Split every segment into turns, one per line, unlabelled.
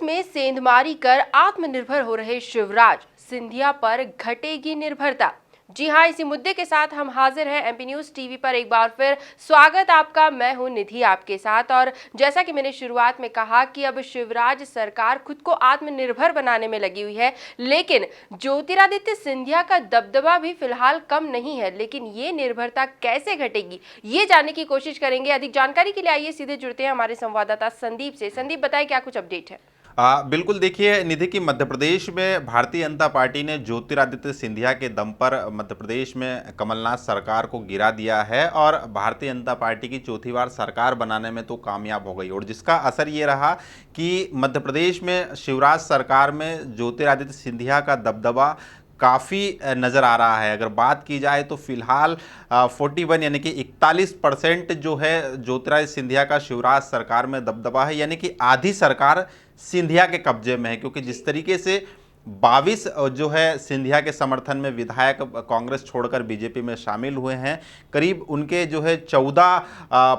में सेंधमारी कर आत्मनिर्भर हो रहे शिवराज सिंधिया पर घटेगी निर्भरता। जी हां, इसी मुद्दे के साथ हम हाजिर हैं एमपी न्यूज टीवी पर एक बार फिर। स्वागत आपका, मैं हूं निधि आपके साथ। और जैसा कि मैंने शुरुआत में कहा कि अब शिवराज सरकार खुद को आत्मनिर्भर बनाने में लगी हुई है, लेकिन ज्योतिरादित्य सिंधिया का दबदबा भी फिलहाल कम नहीं है। लेकिन ये निर्भरता कैसे घटेगी, ये जानने की कोशिश करेंगे। अधिक जानकारी के लिए आइए सीधे जुड़ते हैं हमारे संवाददाता संदीप से। संदीप, बताएं क्या कुछ अपडेट है।
बिल्कुल, देखिए निधि की मध्य प्रदेश में भारतीय जनता पार्टी ने ज्योतिरादित्य सिंधिया के दम पर मध्य प्रदेश में कमलनाथ सरकार को गिरा दिया है और भारतीय जनता पार्टी की चौथी बार सरकार बनाने में तो कामयाब हो गई। और जिसका असर ये रहा कि मध्य प्रदेश में शिवराज सरकार में ज्योतिरादित्य सिंधिया का दबदबा काफ़ी नज़र आ रहा है। अगर बात की जाए तो फिलहाल 41 यानी कि 41% जो है ज्योतिरादित्य सिंधिया का शिवराज सरकार में दबदबा है, यानी कि आधी सरकार सिंधिया के कब्जे में है। क्योंकि जिस तरीके से 22 जो है सिंधिया के समर्थन में विधायक कांग्रेस छोड़कर बीजेपी में शामिल हुए हैं, करीब उनके जो है 14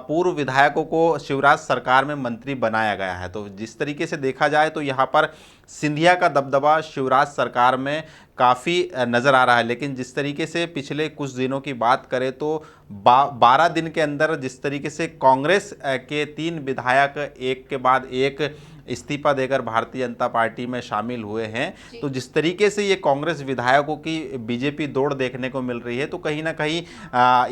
पूर्व विधायकों को शिवराज सरकार में मंत्री बनाया गया है। तो जिस तरीके से देखा जाए तो यहाँ पर सिंधिया का दबदबा शिवराज सरकार में काफ़ी नज़र आ रहा है। लेकिन जिस तरीके से पिछले कुछ दिनों की बात करें तो 12 दिन के अंदर जिस तरीके से कांग्रेस के 3 विधायक एक के बाद एक इस्तीफा देकर भारतीय जनता पार्टी में शामिल हुए हैं, तो जिस तरीके से ये कांग्रेस विधायकों की बीजेपी दौड़ देखने को मिल रही है, तो कहीं ना कहीं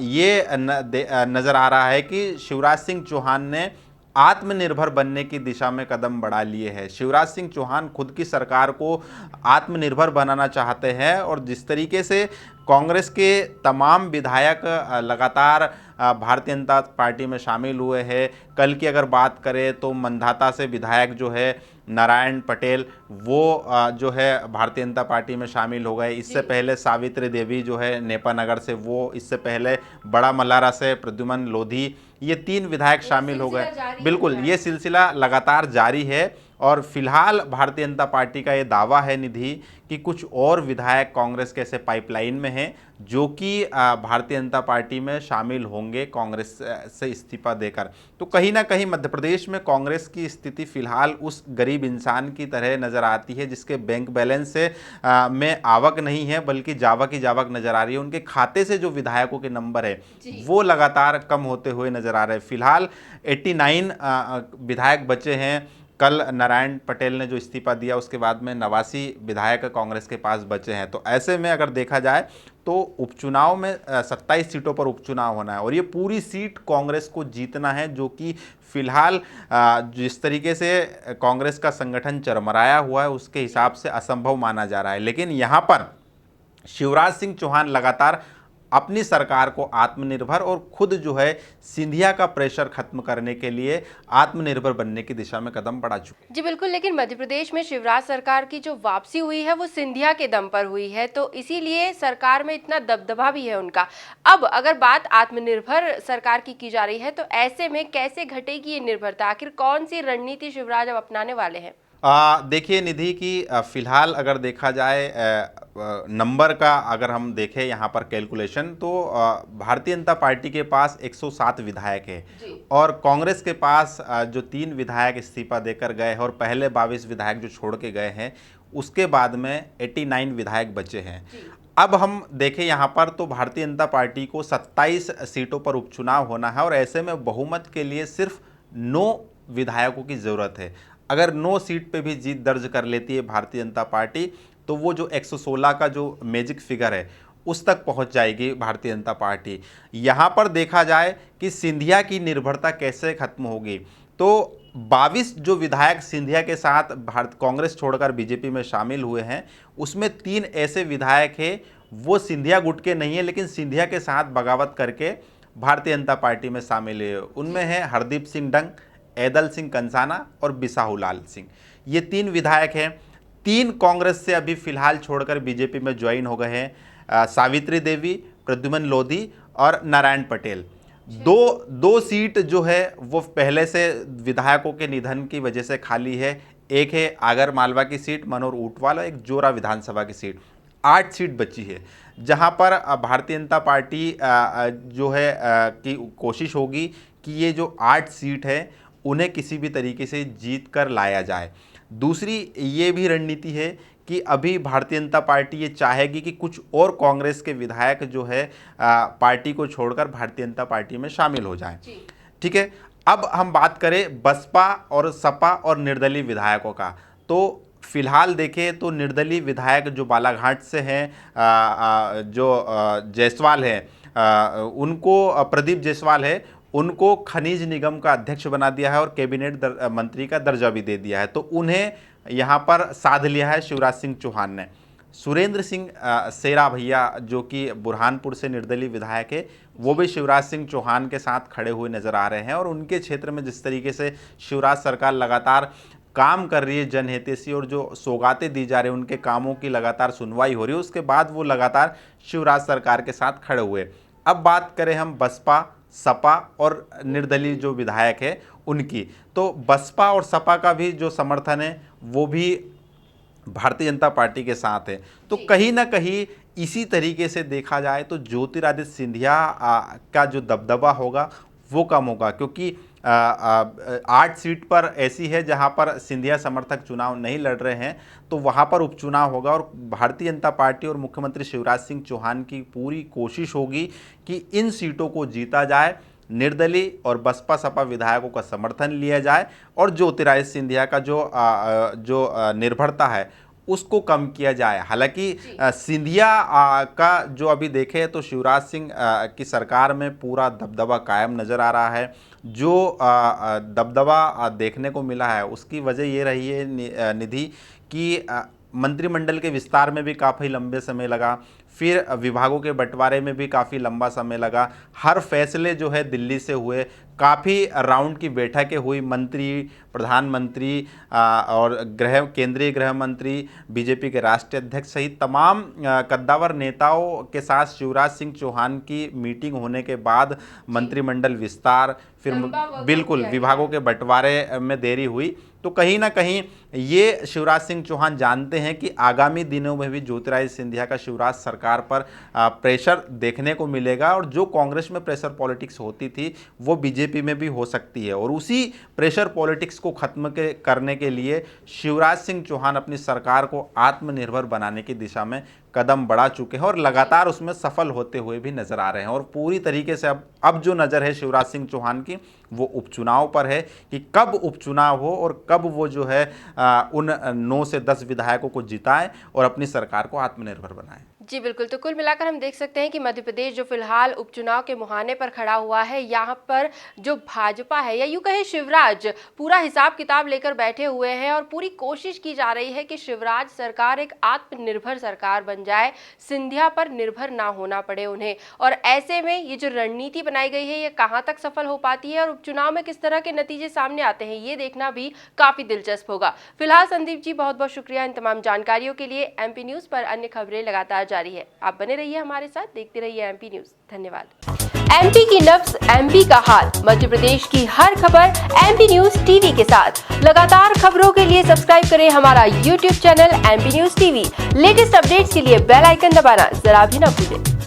ये नज़र आ रहा है कि शिवराज सिंह चौहान ने आत्मनिर्भर बनने की दिशा में कदम बढ़ा लिए हैं। शिवराज सिंह चौहान खुद की सरकार को आत्मनिर्भर बनाना चाहते हैं और जिस तरीके से कांग्रेस के तमाम विधायक लगातार भारतीय जनता पार्टी में शामिल हुए हैं। कल की अगर बात करें तो मंधाता से विधायक जो है नारायण पटेल, वो जो है भारतीय जनता पार्टी में शामिल हो गए। इससे पहले सावित्री देवी जो है नेपानगर से, वो इससे पहले बड़ा मल्हारा से प्रद्युमन लोधी, ये 3 विधायक शामिल हो गए। बिल्कुल, ये सिलसिला लगातार जारी है और फिलहाल भारतीय जनता पार्टी का ये दावा है निधि कि कुछ और विधायक कांग्रेस के ऐसे पाइपलाइन में हैं जो कि भारतीय जनता पार्टी में शामिल होंगे कांग्रेस से इस्तीफा देकर। तो कहीं ना कहीं मध्य प्रदेश में कांग्रेस की स्थिति फिलहाल उस गरीब इंसान की तरह नज़र आती है जिसके बैंक बैलेंस से में आवक नहीं है बल्कि जावक ही जावक नज़र आ रही है। उनके खाते से जो विधायकों के नंबर है वो लगातार कम होते हुए नज़र आ रहे हैं। फिलहाल 89 विधायक बचे हैं। कल नारायण पटेल ने जो इस्तीफा दिया उसके बाद में 89 विधायक कांग्रेस के पास बचे हैं। तो ऐसे में अगर देखा जाए तो उपचुनाव में 27 सीटों पर उपचुनाव होना है और ये पूरी सीट कांग्रेस को जीतना है, जो कि फिलहाल जिस तरीके से कांग्रेस का संगठन चरमराया हुआ है उसके हिसाब से असंभव माना जा रहा है। लेकिन यहाँ पर शिवराज सिंह चौहान लगातार अपनी सरकार को आत्मनिर्भर और खुद जो है सिंधिया का प्रेशर खत्म करने के लिए आत्मनिर्भर बनने की दिशा में कदम बढ़ा चुके।
जी बिल्कुल, लेकिन मध्य प्रदेश में शिवराज सरकार की जो वापसी हुई है वो सिंधिया के दम पर हुई है, तो इसीलिए सरकार में इतना दबदबा भी है उनका। अब अगर बात आत्मनिर्भर सरकार की जा रही है तो ऐसे में कैसे घटेगी ये निर्भरता? आखिर कौन सी रणनीति शिवराज अब अपनाने वाले हैं?
देखिए निधि की फिलहाल अगर देखा जाए नंबर का अगर हम देखें यहाँ पर कैलकुलेशन तो भारतीय जनता पार्टी के पास 107 विधायक है और कांग्रेस के पास जो 3 विधायक इस्तीफा देकर गए हैं और पहले 22 विधायक जो छोड़ के गए हैं उसके बाद में 89 विधायक बचे हैं। अब हम देखें यहाँ पर तो भारतीय जनता पार्टी को 27 सीटों पर उपचुनाव होना है और ऐसे में बहुमत के लिए सिर्फ 9 विधायकों की ज़रूरत है। अगर 9 सीट पे भी जीत दर्ज कर लेती है भारतीय जनता पार्टी तो वो जो 116 का जो मैजिक फिगर है उस तक पहुंच जाएगी भारतीय जनता पार्टी। यहाँ पर देखा जाए कि सिंधिया की निर्भरता कैसे खत्म होगी तो 22 जो विधायक सिंधिया के साथ भारत कांग्रेस छोड़कर बीजेपी में शामिल हुए हैं उसमें 3 ऐसे विधायक हैं वो सिंधिया गुट के नहीं है लेकिन सिंधिया के साथ बगावत करके भारतीय जनता पार्टी में शामिल है। उनमें है हरदीप सिंह डंग, ऐदल सिंह कंसाना और बिसाहूलाल सिंह, ये 3 विधायक हैं। 3 कांग्रेस से अभी फिलहाल छोड़कर बीजेपी में ज्वाइन हो गए हैं, सावित्री देवी, प्रद्युमन लोधी और नारायण पटेल। दो सीट जो है वो पहले से विधायकों के निधन की वजह से खाली है। एक है आगर मालवा की सीट मनोहर ऊंटवाल और एक जोरा विधानसभा की सीट। 8 सीट बची है जहां पर भारतीय जनता पार्टी जो है की कोशिश होगी कि ये जो 8 सीट है उन्हें किसी भी तरीके से जीत कर लाया जाए। दूसरी ये भी रणनीति है कि अभी भारतीय जनता पार्टी ये चाहेगी कि कुछ और कांग्रेस के विधायक जो है पार्टी को छोड़कर भारतीय जनता पार्टी में शामिल हो जाएं। ठीक है, अब हम बात करें बसपा और सपा और निर्दलीय विधायकों का, तो फिलहाल देखें तो निर्दलीय विधायक जो बालाघाट से हैं, जो जायसवाल हैं, उनको प्रदीप जायसवाल है, उनको खनिज निगम का अध्यक्ष बना दिया है और कैबिनेट मंत्री का दर्जा भी दे दिया है। तो उन्हें यहाँ पर साध लिया है शिवराज सिंह चौहान ने। सुरेंद्र सिंह सेरा भैया जो कि बुरहानपुर से निर्दलीय विधायक है, वो भी शिवराज सिंह चौहान के साथ खड़े हुए नजर आ रहे हैं। और उनके क्षेत्र में जिस तरीके से शिवराज सरकार लगातार काम कर रही है जनहितैषी और जो सौगातें दी जा रही है उनके कामों की लगातार सुनवाई हो रही है, उसके बाद वो लगातार शिवराज सरकार के साथ खड़े हुए। अब बात करें हम बसपा, सपा और निर्दलीय जो विधायक है उनकी, तो बसपा और सपा का भी जो समर्थन है वो भी भारतीय जनता पार्टी के साथ है। तो कहीं ना कहीं इसी तरीके से देखा जाए तो ज्योतिरादित्य सिंधिया का जो दबदबा होगा वो कम होगा, क्योंकि 8 सीट पर ऐसी है जहां पर सिंधिया समर्थक चुनाव नहीं लड़ रहे हैं, तो वहां पर उपचुनाव होगा। और भारतीय जनता पार्टी और मुख्यमंत्री शिवराज सिंह चौहान की पूरी कोशिश होगी कि इन सीटों को जीता जाए, निर्दलीय और बसपा सपा विधायकों का समर्थन लिया जाए और ज्योतिरादित्य सिंधिया का जो निर्भरता है उसको कम किया जाए। हालांकि सिंधिया का जो अभी देखें तो शिवराज सिंह की सरकार में पूरा दबदबा कायम नज़र आ रहा है। जो दबदबा देखने को मिला है उसकी वजह ये रही है निधि कि मंत्रिमंडल के विस्तार में भी काफ़ी लंबे समय लगा, फिर विभागों के बंटवारे में भी काफ़ी लंबा समय लगा, हर फैसले जो है दिल्ली से हुए, काफ़ी राउंड की बैठकें हुई, मंत्री, प्रधानमंत्री और केंद्रीय गृह मंत्री, बीजेपी के राष्ट्रीय अध्यक्ष सहित तमाम कद्दावर नेताओं के साथ शिवराज सिंह चौहान की मीटिंग होने के बाद मंत्रिमंडल विस्तार, फिर बिल्कुल विभागों के बंटवारे में देरी हुई। तो कहीं ना कहीं ये शिवराज सिंह चौहान जानते हैं कि आगामी दिनों में भी ज्योतिरादित्य सिंधिया का शिवराज सरकार पर प्रेशर देखने को मिलेगा और जो कांग्रेस में प्रेशर पॉलिटिक्स होती थी वो बीजेपी में भी हो सकती है। और उसी प्रेशर पॉलिटिक्स को खत्म करने के लिए शिवराज सिंह चौहान अपनी सरकार को आत्मनिर्भर बनाने की दिशा में कदम बढ़ा चुके हैं और लगातार उसमें सफल होते हुए भी नजर आ रहे हैं। और पूरी तरीके से अब जो नज़र है शिवराज सिंह चौहान की वो उपचुनाव पर है कि कब उपचुनाव हो और कब वो जो है उन 9 से 10 विधायकों को जिताएं और अपनी सरकार को आत्मनिर्भर बनाएं।
जी बिल्कुल, तो कुल मिलाकर हम देख सकते हैं कि मध्य प्रदेश जो फिलहाल उपचुनाव के मुहाने पर खड़ा हुआ है, यहाँ पर जो भाजपा है या यूं कहे शिवराज पूरा हिसाब किताब लेकर बैठे हुए हैं और पूरी कोशिश की जा रही है कि शिवराज सरकार एक आत्मनिर्भर सरकार बन जाए, सिंधिया पर निर्भर ना होना पड़े उन्हें। और ऐसे में ये जो रणनीति बनाई गई है ये कहाँ तक सफल हो पाती है और उपचुनाव में किस तरह के नतीजे सामने आते हैं ये देखना भी काफी दिलचस्प होगा। फिलहाल संदीप जी बहुत बहुत शुक्रिया इन तमाम जानकारियों के लिए। एमपी न्यूज पर अन्य खबरें लगातार जारी है, आप बने रहिए हमारे साथ, देखते रहिए एमपी न्यूज। धन्यवाद। एमपी की नब्ज, एमपी का हाल, मध्य प्रदेश की हर खबर एमपी न्यूज टीवी के साथ। लगातार खबरों के लिए सब्सक्राइब करें हमारा YouTube channel MP news TV. Latest updates के लिए बेल आइकन दबाना जरा भी न भूलें।